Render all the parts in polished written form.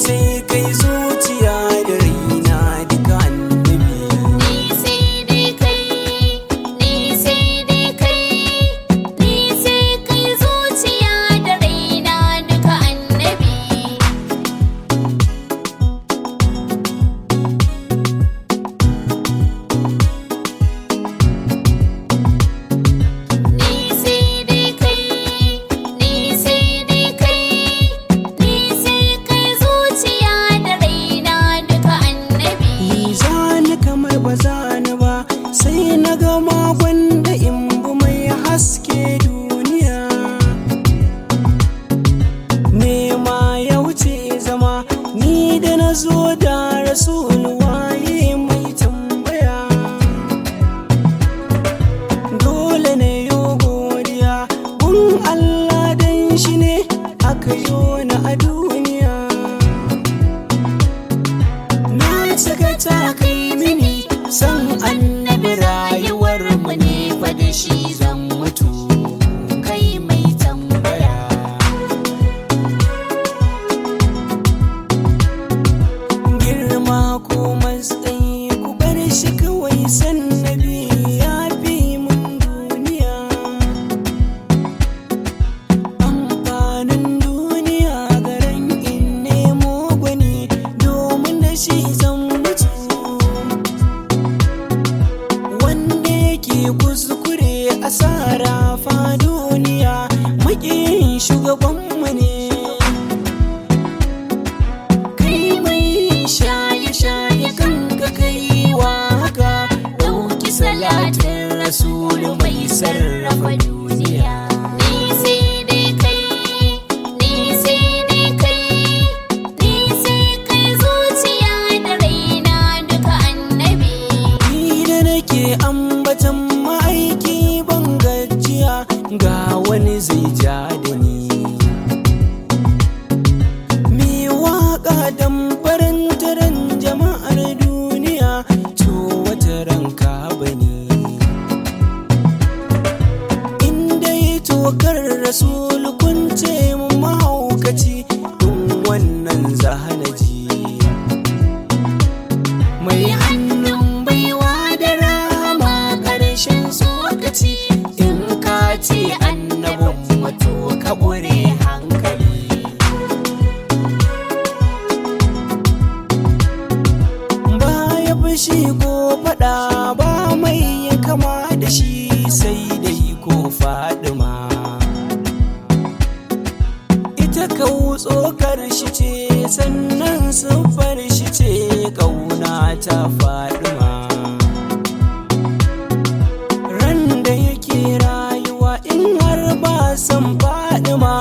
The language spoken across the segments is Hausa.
sai kai zuciya da raina duka annabi. Ni sai dai kai, ni sai dai kai, ni sai kai zuciya da raina duka annabi. Ni sai dai kai, ni sai dai kai, ni sai kai zuciya da raina duka annabi. Ni zani kamar ba zani ba, sai na ga magon da in bu mai haske duniya. Nema ya wuce zama, ni da na zo da rasul waye mai tambaya. Dole ne yo godiya, gun Allah dan shi ne aka yo na a duniya. Na saka ta kai mini san annabi, rayuwar mu ne fa da shi zan mutu kai mai tambaya. Girma ko matsayi ku bar shi kawai, sannabi ya fi mun duniya. Amfanin duniya garan in nemo gwani, domin da shi zan mutu. Wanda yake kuskure asara fa duniya, maƙiyin shugabanmu ne. Kai mai shaye-shaye kanka kai wa haka, ɗauki salatin rasulu mai sarrafa duniya. Ni sai dai kai, ni sai dai kai, ni sai kai zuciya da raina duka annabi. Ni da nake ambatan ma'aiki ban gajiya, ga wani zai ja da ni. Mi waƙa dan faranta ran jama'ar duniya, to wata ranka bane. Inda ya tokar rasul kun ce mun mahaukaci, in wannan zahanaji. Mai hannun baiwa da rama ƙarshen tsokaci, in ka ce annabin wato ka ƙure hankali. Baya fushi ko faɗa ba mai ya kama da shi, sai dai ko Fadima. Ita kau tsokar shi ce, sannan siffar shi ce, ƙauna ta Fadima. Ran da yake rayuwa in har ba san Fadima,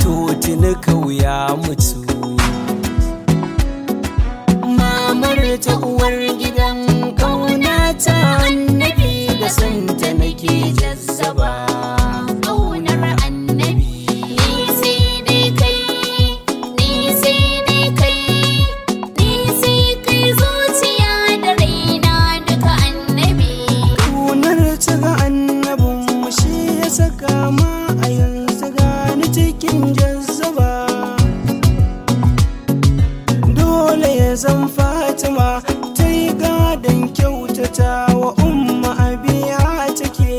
to tuni kau ya mutu. Mamar ta uwar gidan ƙauna ta annabi, da santa nake jazzaba Ƙaunar annabi. Ni sai dai kai, ni sai dai kai, ni sai kai zuciya da raina duka annabi. Ƙaunar ta ga annabinmu shi ya saka ma a yanzu gani cikin jazzaba. Dole ya zan Fatima ta yi gadon kyautata wa umma abiya take.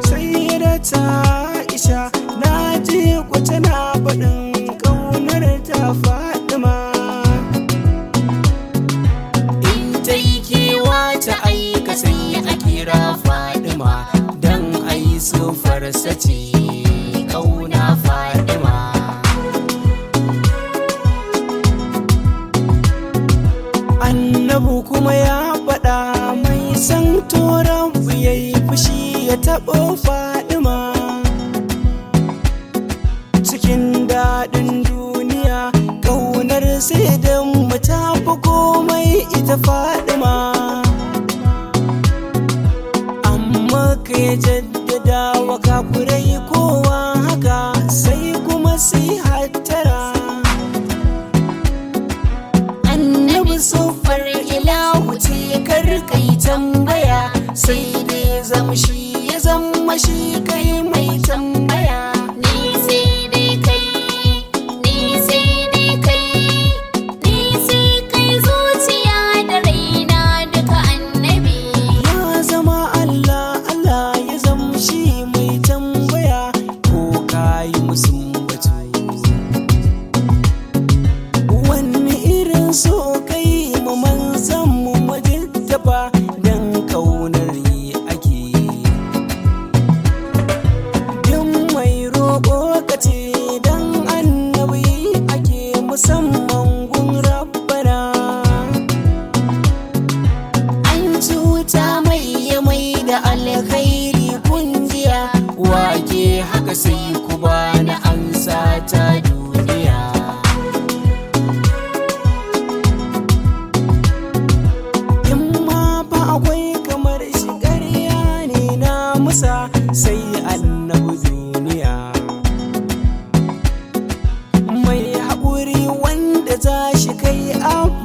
Sai da ta Aisha na ji ku tana faɗin ƙaunar ta Fatima. In ta yi kewa ta aika sai a kira Fadima, don a yi sufarsa ce ƙauna Fadima. Annabu kuma ya faɗa mai san toron ya yi fushi ya taɓo Fadima. Cikin daɗin duniya ƙaunar sai da mu ta fi komai ita Fadima. Amma ka jaddada wa kafurai kowa haka, sai kuma sai hattara. Annabi sufar ilahu ce kar kai tambaya, sai dai zamshi ya zama shi kai mai tambaya. Ni sai dai kai, ni sai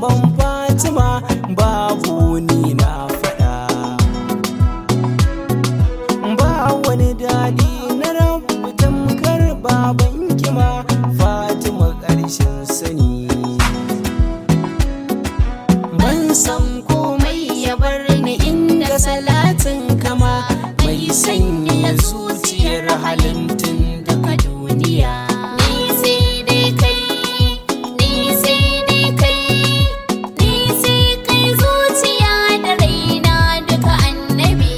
zaɓen Fatima babu ni na faɗa. Ba wani daɗi na rabu tamkar baban kima Fatima ƙarshen sani. Ban san komai ya bar ni inda salatin kama mai sanya zuciyar halittun daga duniya. Ni sai dai kai, ni sai dai kai, ni sai kai zuciya da raina duka annabi.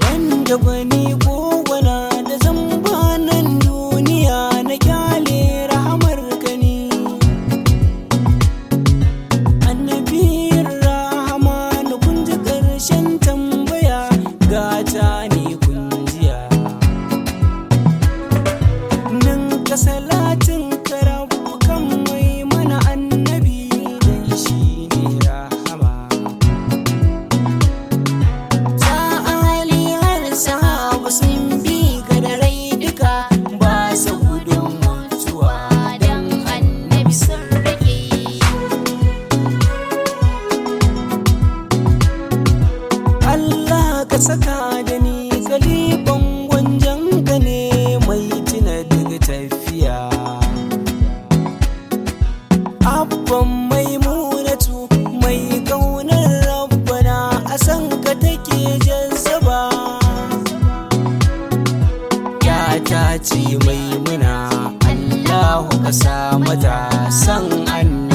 Wanda gwani ko gwana da zamba nan duniya na kyale rahamar gani. Annabiyar rahama na kunji ƙarshen tambaya gata ne kunjiya. Nan ka salatin karabu kan mai mana annabi dan shi ne rahama. Sa'ali har sahaba sun bi ka da rai duka ba su gudun mutuwa Dan annabi sun rage. Allah ka saka da ni kalifan gwanjan ka ne mai tuna daga tafiya. Abban Maimunatu mai ƙaunar rabbana a san ka take jazzaba. Yata ce Maimuna Allahu ka sa mata san annabi.